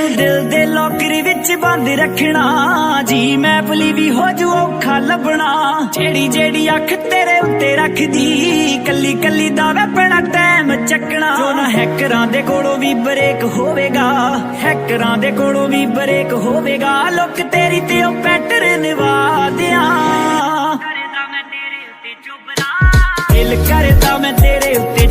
ਤੈਨੂੰ ਦਿਲ ਦੇ ਲੋਕਰ ਵਿੱਚ ਬੰਦ ਰੱਖਣਾ, ਜੀ ਮੈਂ ਭੁਲੀ ਵੀ ਹੋ ਜੂ ਔਖਾ ਲੱਭਣਾ। ਜਿਹੜੀ ਜਿਹੜੀ ਅੱਖ ਤੇਰੇ ਉੱਤੇ ਰੱਖਦੀ, ਕੱਲੀ ਕੱਲੀ ਦਾ ਵੇ ਪੈਣਾ ਟਾਈਮ ਚੱਕਣਾ। ਜੋ ਨਾ ਹੈਕਰਾਂ ਦੇ ਕੋਲੋਂ ਵੀ ਬ੍ਰੇਕ ਹੋਵੇਗਾ, ਹੈਕਰਾਂ ਦੇ ਕੋਲੋਂ ਵੀ ਬ੍ਰੇਕ ਹੋਵੇਗਾ। ਲੁੱਕ ਤੇਰੀ ਤੇ ਉਹ ਪੈਟਰਨ ਵਾਦਿਆਂ, ਦਿਲ ਕਰਦਾ ਮੈਂ ਤੇਰੇ ਉੱਤੇ